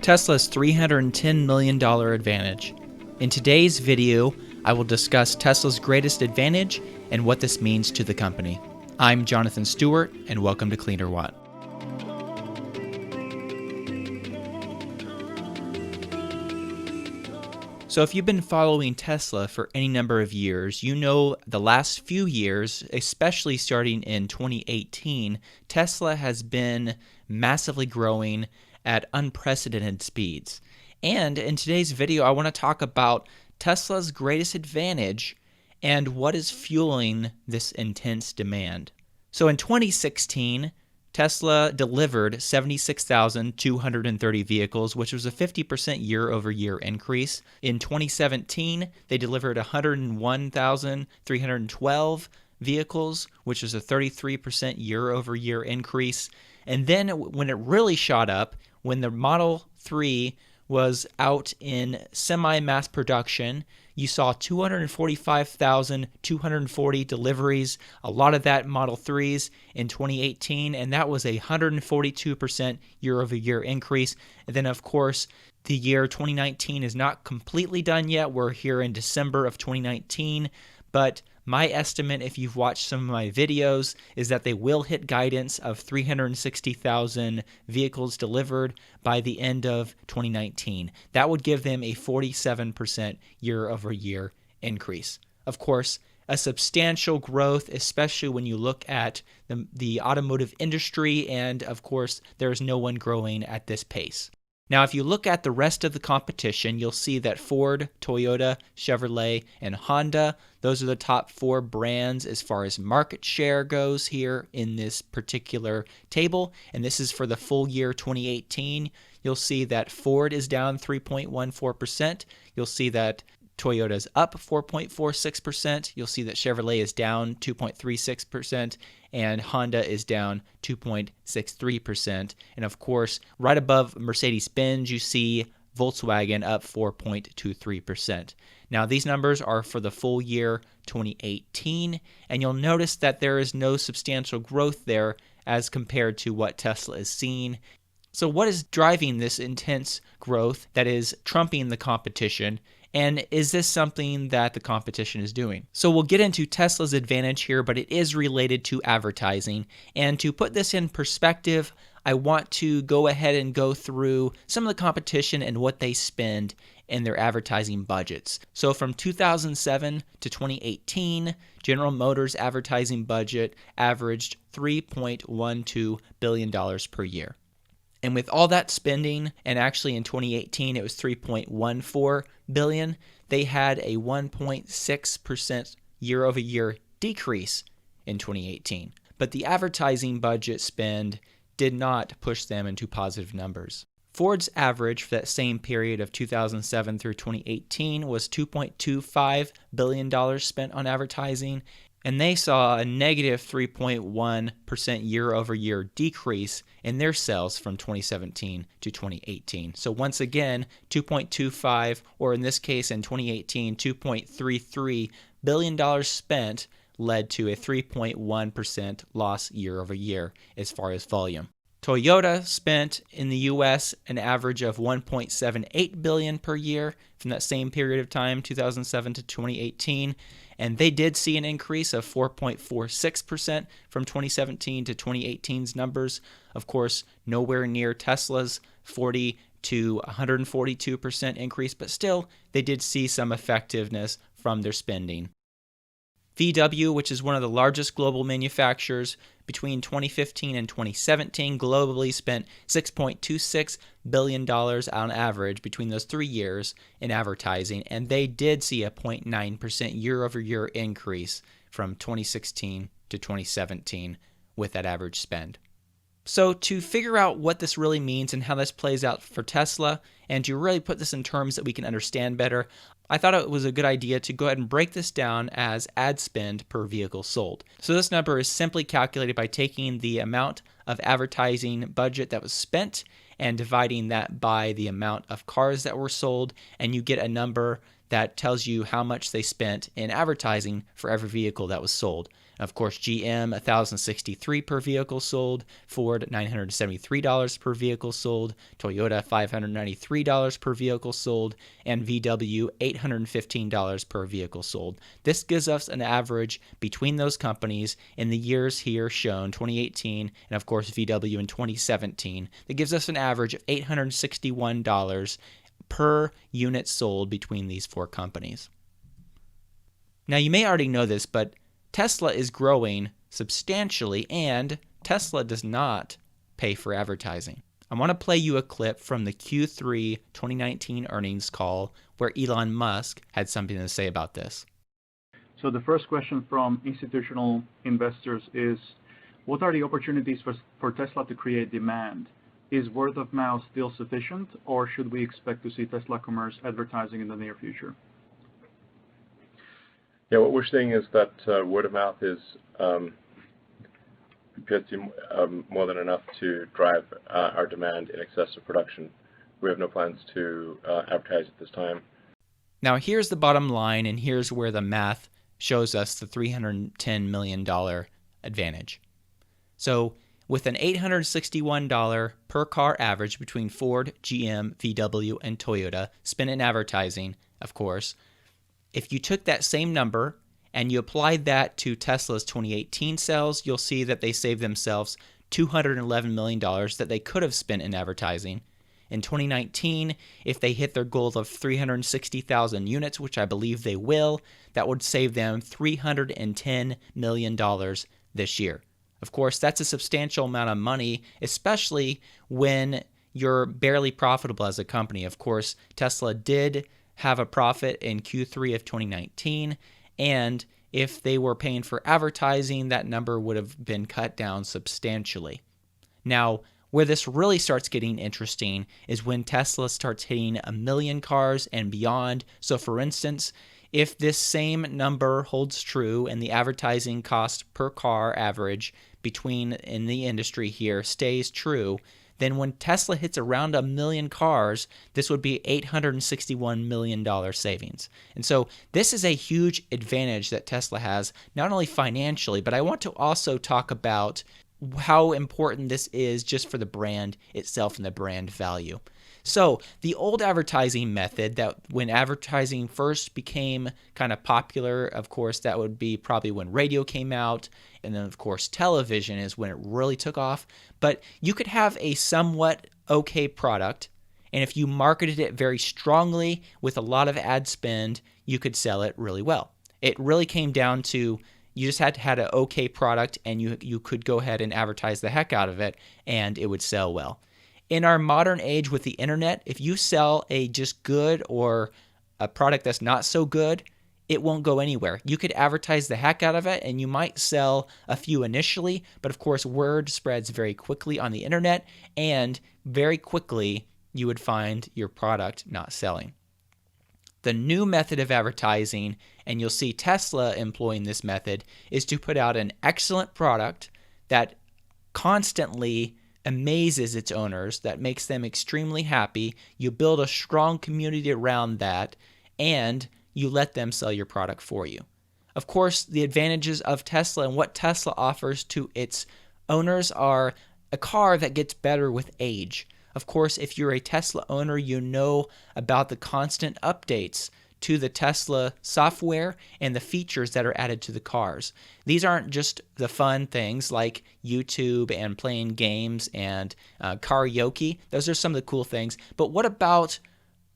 Tesla's $310 million advantage. In today's video, I will discuss Tesla's greatest advantage and what this means to the company. I'm Jonathan Stewart, and welcome to Cleanerwatt. So if you've been following Tesla for any number of years, you know the last few years, especially starting in 2018, Tesla has been massively growing at unprecedented speeds. And in today's video, I want to talk about Tesla's greatest advantage and what is fueling this intense demand. So in 2016, Tesla delivered 76,230 vehicles, which was a 50% year-over-year increase. In 2017, they delivered 101,312 vehicles, which was a 33% year-over-year increase. And then when it really shot up, when the Model 3 was out in semi-mass production, you saw 245,240 deliveries, a lot of that Model 3s in 2018, and that was a 142% year-over-year increase. And then, of course, the year 2019 is not completely done yet. We're here in December of 2019, but my estimate, if you've watched some of my videos, is that they will hit guidance of 360,000 vehicles delivered by the end of 2019. That would give them a 47% year-over-year increase. Of course, a substantial growth, especially when you look at the automotive industry, and of course, there's no one growing at this pace. Now, if you look at the rest of the competition, you'll see that Ford, Toyota, Chevrolet, and Honda, those are the top four brands as far as market share goes here in this particular table. And this is for the full year 2018. You'll see that Ford is down 3.14%. You'll see that Toyota is up 4.46%. You'll see that Chevrolet is down 2.36%, and Honda is down 2.63%. And of course, right above Mercedes-Benz, you see Volkswagen up 4.23%. Now, these numbers are for the full year 2018, and you'll notice that there is no substantial growth there as compared to what Tesla is seeing. So what is driving this intense growth that is trumping the competition? And is this something that the competition is doing? So we'll get into Tesla's advantage here, but it is related to advertising. And to put this in perspective, I want to go ahead and go through some of the competition and what they spend in their advertising budgets. So from 2007 to 2018, General Motors' advertising budget averaged $3.12 billion per year. And with all that spending, and actually in 2018 it was $3.14 billion, they had a 1.6% year-over-year decrease in 2018. But the advertising budget spend did not push them into positive numbers. Ford's average for that same period of 2007 through 2018 was $2.25 billion spent on advertising, and they saw a negative 3.1% year-over-year decrease in their sales from 2017 to 2018. So once again, 2.25, or in this case in 2018, $2.33 billion spent led to a 3.1% loss year-over-year as far as volume. Toyota spent in the U.S. an average of $1.78 billion per year from that same period of time, 2007 to 2018, and they did see an increase of 4.46% from 2017 to 2018's numbers. Of course, nowhere near Tesla's 40 to 142% increase, but still, they did see some effectiveness from their spending. VW, which is one of the largest global manufacturers, between 2015 and 2017 globally spent $6.26 billion on average between those 3 years in advertising, and they did see a 0.9% year-over-year increase from 2016 to 2017 with that average spend. So to figure out what this really means and how this plays out for Tesla, and to really put this in terms that we can understand better, I thought it was a good idea to go ahead and break this down as ad spend per vehicle sold. So this number is simply calculated by taking the amount of advertising budget that was spent and dividing that by the amount of cars that were sold, and you get a number that tells you how much they spent in advertising for every vehicle that was sold. Of course, GM $1,063 per vehicle sold, Ford $973 per vehicle sold, Toyota $593 per vehicle sold, and VW $815 per vehicle sold. This gives us an average between those companies in the years here shown, 2018, and of course VW in 2017. That gives us an average of $861 per unit sold between these four companies. Now, you may already know this, but Tesla is growing substantially, and Tesla does not pay for advertising. I want to play you a clip from the Q3 2019 earnings call where Elon Musk had something to say about this. So the first question from institutional investors is, what are the opportunities for Tesla to create demand? Is word of mouth still sufficient, or should we expect to see Tesla commerce advertising in the near future? Yeah, what we're seeing is that word of mouth is appears to be more than enough to drive our demand in excess of production. We have no plans to advertise at this time. Now, here's the bottom line, and here's where the math shows us the $310 million advantage. So with an $861 per car average between Ford, GM, VW, and Toyota spent in advertising, of course, if you took that same number and you applied that to Tesla's 2018 sales, you'll see that they saved themselves $211 million that they could have spent in advertising. In 2019, if they hit their goal of 360,000 units, which I believe they will, that would save them $310 million this year. Of course, that's a substantial amount of money, especially when you're barely profitable as a company. Of course, Tesla did have a profit in Q3 of 2019, and if they were paying for advertising, that number would have been cut down substantially. Now, where this really starts getting interesting is when Tesla starts hitting 1 million cars and beyond. So for instance, if this same number holds true and the advertising cost per car average between in the industry here stays true, then when Tesla hits around 1 million cars, this would be $861 million savings. And so this is a huge advantage that Tesla has, not only financially, but I want to also talk about how important this is just for the brand itself and the brand value. So the old advertising method that when advertising first became kind of popular, of course, that would be probably when radio came out. And then, of course, television is when it really took off. But you could have a somewhat okay product, and if you marketed it very strongly with a lot of ad spend, you could sell it really well. It really came down to you just had to have an okay product, and you could go ahead and advertise the heck out of it, and it would sell well. In our modern age with the internet, if you sell a just good or a product that's not so good, it won't go anywhere. You could advertise the heck out of it, and you might sell a few initially, but of course, word spreads very quickly on the internet, and very quickly, you would find your product not selling. The new method of advertising, and you'll see Tesla employing this method, is to put out an excellent product that constantly amazes its owners, that makes them extremely happy. You build a strong community around that, and you let them sell your product for you. Of course, the advantages of Tesla and what Tesla offers to its owners are a car that gets better with age. Of course, if you're a Tesla owner, you know about the constant updates to the Tesla software and the features that are added to the cars. These aren't just the fun things like YouTube and playing games and karaoke. Those are some of the cool things. But what about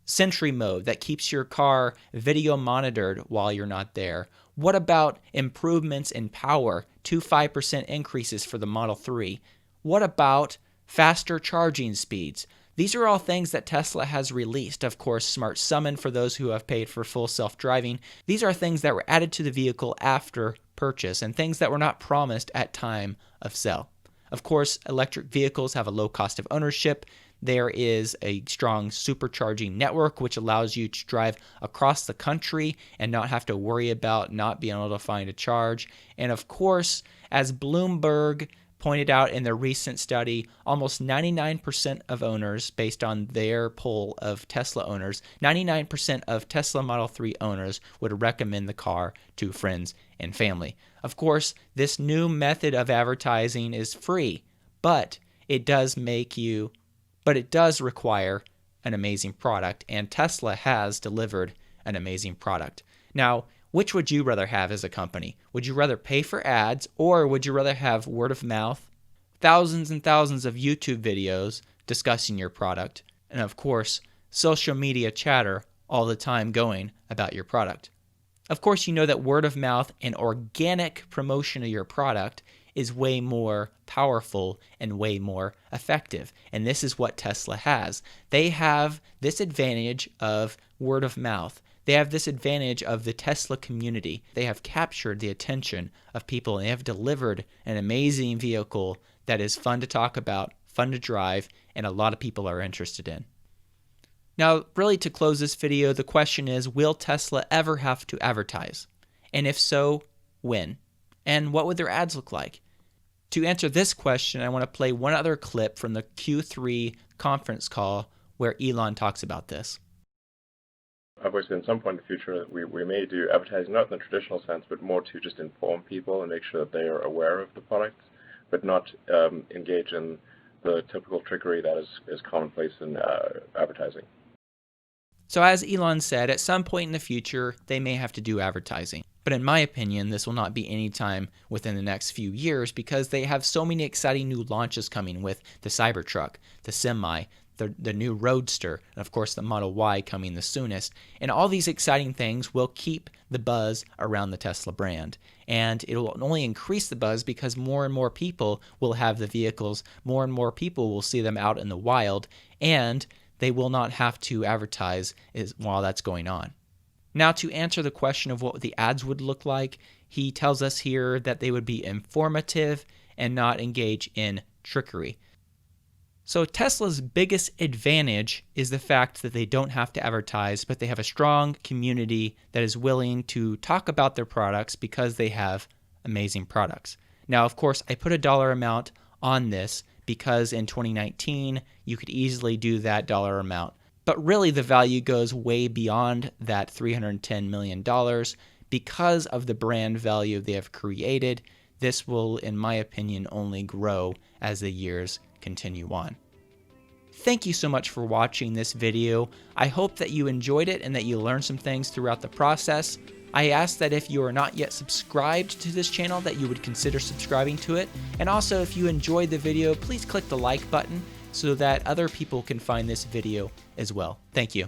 Sentry mode that keeps your car video monitored while you're not there? What about improvements in power, 5% increases for the Model 3? What about faster charging speeds? These are all things that Tesla has released. Of course, Smart Summon for those who have paid for full self-driving. These are things that were added to the vehicle after purchase and things that were not promised at time of sale. Of course, electric vehicles have a low cost of ownership. There is a strong supercharging network which allows you to drive across the country and not have to worry about not being able to find a charge. And of course, as Bloomberg pointed out in their recent study, almost 99% of owners, based on their poll of Tesla owners, 99% of Tesla Model 3 owners would recommend the car to friends and family. Of course, this new method of advertising is free, but it does require an amazing product, and Tesla has delivered an amazing product. Now, which would you rather have as a company? Would you rather pay for ads, or would you rather have word of mouth, thousands and thousands of YouTube videos discussing your product, and of course, social media chatter all the time going about your product? Of course, you know that word of mouth and organic promotion of your product is way more powerful and way more effective. And this is what Tesla has. They have this advantage of word of mouth. They have this advantage of the Tesla community. They have captured the attention of people, and they have delivered an amazing vehicle that is fun to talk about, fun to drive, and a lot of people are interested in. Now, really to close this video, the question is, will Tesla ever have to advertise? And if so, when? And what would their ads look like? To answer this question, I want to play one other clip from the Q3 conference call where Elon talks about this. Obviously, in some point in the future, we may do advertising, not in the traditional sense, but more to just inform people and make sure that they are aware of the products, but not engage in the typical trickery that is commonplace in advertising. So as Elon said, at some point in the future, they may have to do advertising. But in my opinion, this will not be any time within the next few years because they have so many exciting new launches coming with the Cybertruck, the Semi, the new Roadster, and of course the Model Y coming the soonest. And all these exciting things will keep the buzz around the Tesla brand. And it will only increase the buzz because more and more people will have the vehicles, more and more people will see them out in the wild, and they will not have to advertise while that's going on. Now, to answer the question of what the ads would look like, he tells us here that they would be informative and not engage in trickery. So Tesla's biggest advantage is the fact that they don't have to advertise, but they have a strong community that is willing to talk about their products because they have amazing products. Now, of course, I put a dollar amount on this because in 2019, you could easily do that dollar amount. But really, the value goes way beyond that $310 million because of the brand value they have created. This will, in my opinion, only grow as the years continue on. Thank you so much for watching this video. I hope that you enjoyed it and that you learned some things throughout the process. I ask that if you are not yet subscribed to this channel that you would consider subscribing to it. And also, if you enjoyed the video, please click the like button so that other people can find this video as well. Thank you.